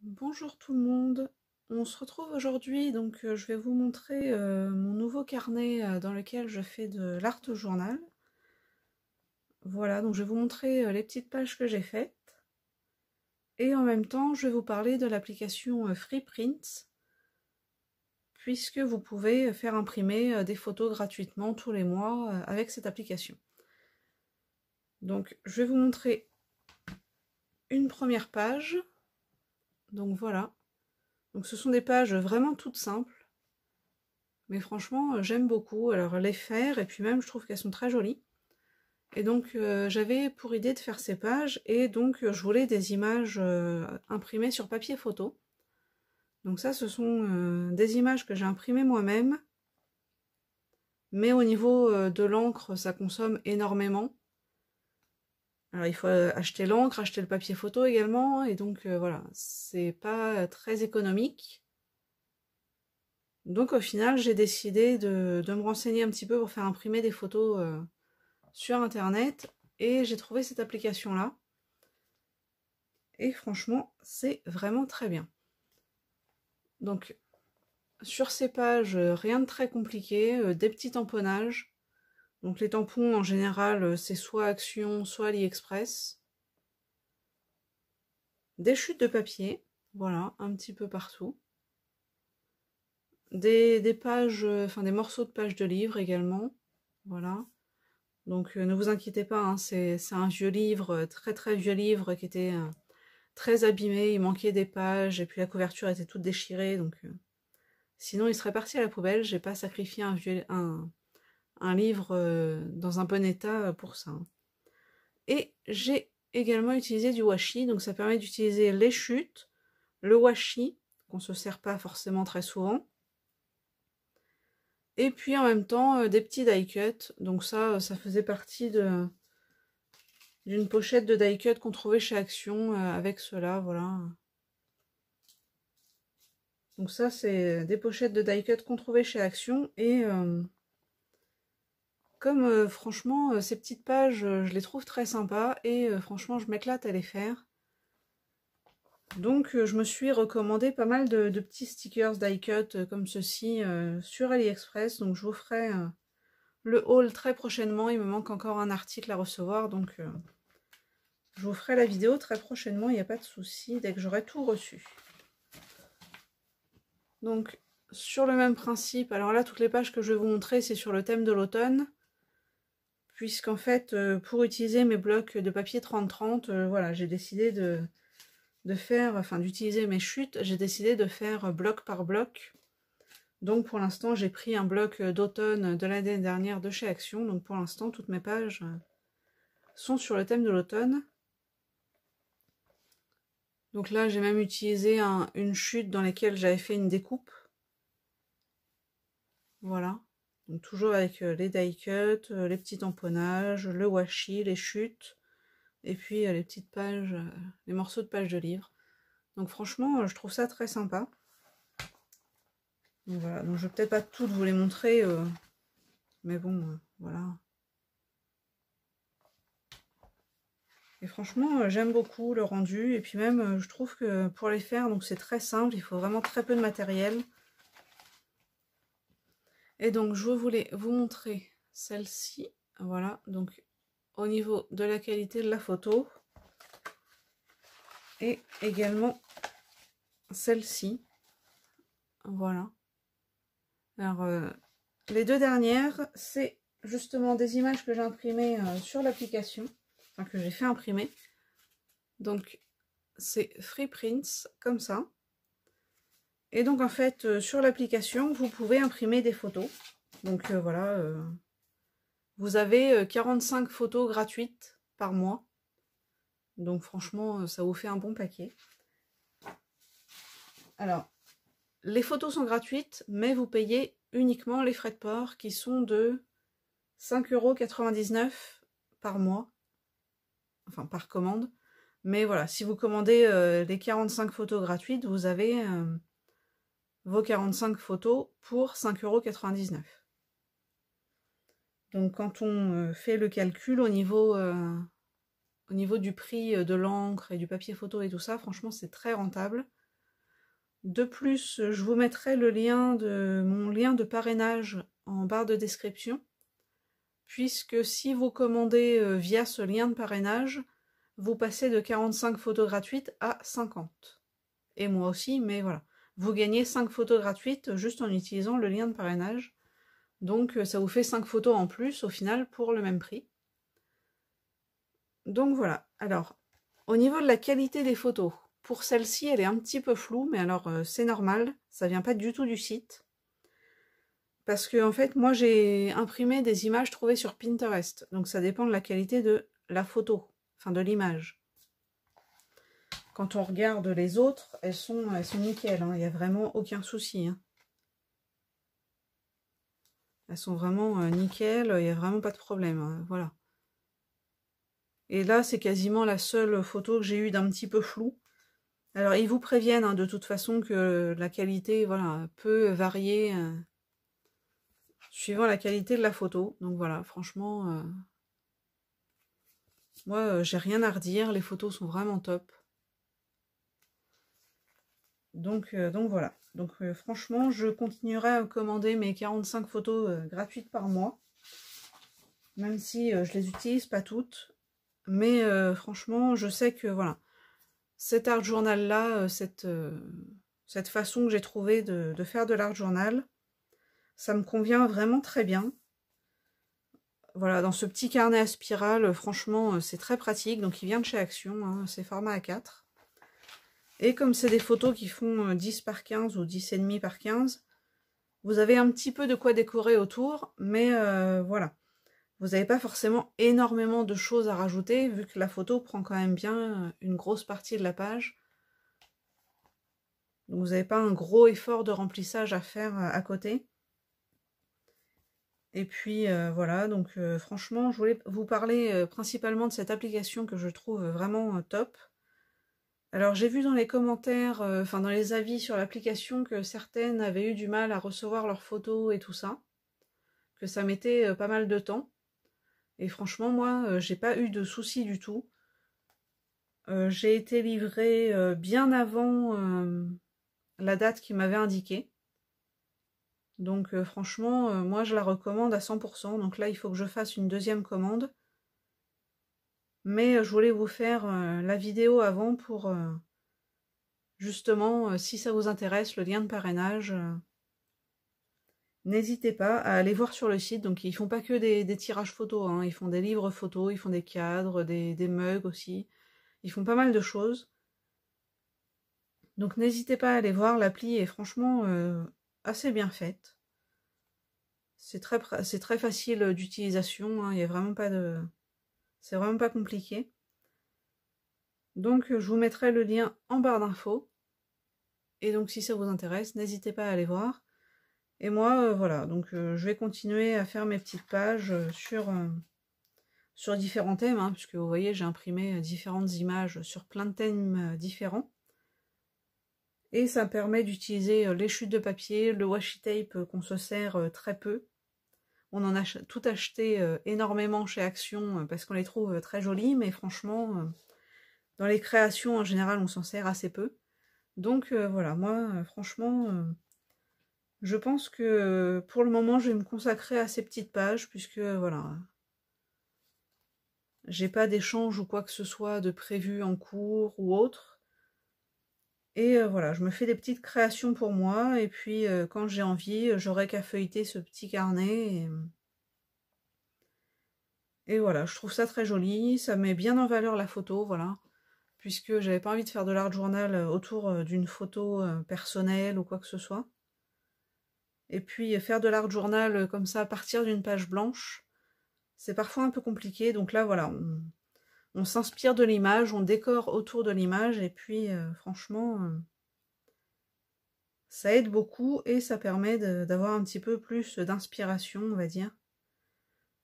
Bonjour tout le monde, on se retrouve aujourd'hui, donc je vais vous montrer mon nouveau carnet dans lequel je fais de l'art journal. Voilà, donc je vais vous montrer les petites pages que j'ai faites. Et en même temps, je vais vous parler de l'application FreePrints, puisque vous pouvez faire imprimer des photos gratuitement tous les mois avec cette application. Donc je vais vous montrer une première page. Donc voilà. Donc ce sont des pages vraiment toutes simples. Mais franchement, j'aime beaucoup. Alors les faire, et puis même je trouve qu'elles sont très jolies. Et donc j'avais pour idée de faire ces pages, et donc je voulais des images imprimées sur papier photo. Donc ça, ce sont des images que j'ai imprimées moi-même. Mais au niveau de l'encre, ça consomme énormément. Alors il faut acheter l'encre, acheter le papier photo également, et donc voilà, c'est pas très économique. Donc au final, j'ai décidé de me renseigner un petit peu pour faire imprimer des photos sur internet, et j'ai trouvé cette application là, et franchement c'est vraiment très bien. Donc sur ces pages, rien de très compliqué, des petits tamponnages. Donc les tampons en général c'est soit Action, soit AliExpress. Des chutes de papier, voilà, un petit peu partout. Des pages, enfin des morceaux de pages de livres également, voilà. Donc ne vous inquiétez pas, hein, c'est un vieux livre, très vieux livre qui était très abîmé, il manquait des pages, et puis la couverture était toute déchirée, donc sinon il serait parti à la poubelle. J'ai pas sacrifié un livre dans un bon état pour ça. Et j'ai également utilisé du washi, donc ça permet d'utiliser les chutes, le washi, qu'on se sert pas forcément très souvent, et puis en même temps des petits die cut. Donc ça faisait partie d'une pochette de die cut qu'on trouvait chez Action avec cela, voilà. Donc ça c'est des pochettes de die cut qu'on trouvait chez Action, et comme franchement ces petites pages je les trouve très sympas, et franchement je m'éclate à les faire. Donc je me suis recommandé pas mal de petits stickers die cut comme ceci sur AliExpress. Donc je vous ferai le haul très prochainement. Il me manque encore un article à recevoir, donc je vous ferai la vidéo très prochainement, il n'y a pas de souci, dès que j'aurai tout reçu. Donc sur le même principe, alors là toutes les pages que je vais vous montrer c'est sur le thème de l'automne, puisqu'en fait pour utiliser mes blocs de papier 30-30, voilà, j'ai décidé d'utiliser mes chutes, j'ai décidé de faire bloc par bloc. Donc pour l'instant j'ai pris un bloc d'automne de l'année dernière de chez Action, donc pour l'instant toutes mes pages sont sur le thème de l'automne. Donc là j'ai même utilisé une chute dans laquelle j'avais fait une découpe. Voilà, donc toujours avec les die cut, les petits tamponnages, le washi, les chutes, et puis les petites pages, les morceaux de pages de livres. Donc franchement je trouve ça très sympa. Donc voilà, donc je vais peut-être pas toutes vous les montrer, mais bon, voilà. Et franchement, j'aime beaucoup le rendu, et puis même, je trouve que pour les faire, donc c'est très simple, il faut vraiment très peu de matériel. Et donc, je voulais vous montrer celle-ci, voilà, donc au niveau de la qualité de la photo, et également celle-ci, voilà. Alors, les deux dernières, c'est justement des images que j'ai imprimées sur l'application, enfin que j'ai fait imprimer. Donc, c'est FreePrints, comme ça. Et donc, en fait, sur l'application, vous pouvez imprimer des photos. Donc, voilà, vous avez 45 photos gratuites par mois. Donc, franchement, ça vous fait un bon paquet. Alors, les photos sont gratuites, mais vous payez uniquement les frais de port qui sont de 5,99 € par mois. Enfin, par commande. Mais voilà, si vous commandez les 45 photos gratuites, vous avez vos 45 photos pour 5,99 €. Donc quand on fait le calcul au niveau du prix de l'encre et du papier photo et tout ça, franchement c'est très rentable. De plus, je vous mettrai le lien de mon lien de parrainage en barre de description, puisque si vous commandez via ce lien de parrainage, vous passez de 45 photos gratuites à 50. Et moi aussi, mais voilà. Vous gagnez 5 photos gratuites juste en utilisant le lien de parrainage. Donc ça vous fait 5 photos en plus au final pour le même prix. Donc voilà. Alors, au niveau de la qualité des photos, pour celle-ci, elle est un petit peu floue, mais alors c'est normal, ça vient pas du tout du site. Parce que en fait, moi j'ai imprimé des images trouvées sur Pinterest, donc ça dépend de la qualité de la photo, enfin de l'image. Quand on regarde les autres, elles sont nickel, hein, il n'y a vraiment aucun souci. Hein. Elles sont vraiment nickel, il n'y a vraiment pas de problème, hein, voilà. Et là, c'est quasiment la seule photo que j'ai eue d'un petit peu flou. Alors, ils vous préviennent hein, de toute façon que la qualité voilà, peut varier suivant la qualité de la photo. Donc voilà, franchement, moi, j'ai rien à redire. Les photos sont vraiment top. Donc voilà. Donc franchement, je continuerai à commander mes 45 photos gratuites par mois. Même si je les utilise pas toutes. Mais franchement, je sais que voilà, cet art journal là, cette façon que j'ai trouvé de faire de l'art journal, ça me convient vraiment très bien. Voilà, dans ce petit carnet à spirale, franchement, c'est très pratique. Donc il vient de chez Action, hein, c'est format A4. Et comme c'est des photos qui font 10 par 15 ou 10,5 par 15, vous avez un petit peu de quoi décorer autour, mais voilà. Vous n'avez pas forcément énormément de choses à rajouter, vu que la photo prend quand même bien une grosse partie de la page. Donc vous n'avez pas un gros effort de remplissage à faire à côté. Et puis voilà, donc franchement, je voulais vous parler principalement de cette application que je trouve vraiment top. Alors j'ai vu dans les commentaires, enfin dans les avis sur l'application, que certaines avaient eu du mal à recevoir leurs photos et tout ça, que ça mettait pas mal de temps. Et franchement, moi, j'ai pas eu de soucis du tout. J'ai été livrée bien avant la date qui m'avait indiquée. Donc franchement, moi je la recommande à 100%. Donc là, il faut que je fasse une deuxième commande. Mais je voulais vous faire la vidéo avant pour justement, si ça vous intéresse, le lien de parrainage. N'hésitez pas à aller voir sur le site. Donc ils font pas que des tirages photos, hein. Ils font des livres photos, ils font des cadres, des mugs aussi. Ils font pas mal de choses. Donc n'hésitez pas à aller voir, l'appli est franchement assez bien faite. C'est très facile d'utilisation, hein. Il y a vraiment pas de... C'est vraiment pas compliqué. Donc je vous mettrai le lien en barre d'infos. Et donc si ça vous intéresse, n'hésitez pas à aller voir. Et moi, voilà, donc je vais continuer à faire mes petites pages sur différents thèmes, hein, puisque vous voyez, j'ai imprimé différentes images sur plein de thèmes différents. Et ça me permet d'utiliser les chutes de papier, le washi tape qu'on se sert très peu. On en a tout acheté énormément chez Action parce qu'on les trouve très jolies, mais franchement, dans les créations en général, on s'en sert assez peu. Donc voilà, moi, franchement, je pense que pour le moment, je vais me consacrer à ces petites pages, puisque voilà, j'ai pas d'échange ou quoi que ce soit de prévu en cours ou autre. Et voilà, je me fais des petites créations pour moi, et puis quand j'ai envie, j'aurai qu'à feuilleter ce petit carnet. Et voilà, je trouve ça très joli, ça met bien en valeur la photo, voilà. Puisque j'avais pas envie de faire de l'art journal autour d'une photo personnelle ou quoi que ce soit. Et puis faire de l'art journal comme ça à partir d'une page blanche, c'est parfois un peu compliqué. Donc là, voilà, on s'inspire de l'image, on décore autour de l'image, et puis franchement, ça aide beaucoup et ça permet d'avoir un petit peu plus d'inspiration, on va dire.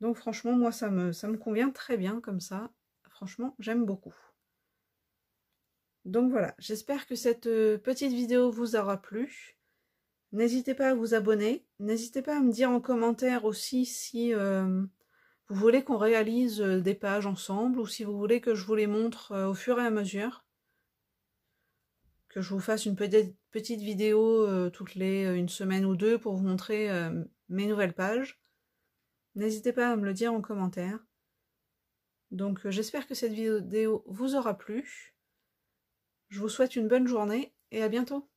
Donc franchement, moi, ça me convient très bien comme ça. Franchement, j'aime beaucoup. Donc voilà, j'espère que cette petite vidéo vous aura plu. N'hésitez pas à vous abonner. N'hésitez pas à me dire en commentaire aussi si vous voulez qu'on réalise des pages ensemble ou si vous voulez que je vous les montre au fur et à mesure. que je vous fasse une petite vidéo toutes les une semaine ou deux pour vous montrer mes nouvelles pages. N'hésitez pas à me le dire en commentaire. Donc j'espère que cette vidéo vous aura plu. Je vous souhaite une bonne journée et à bientôt.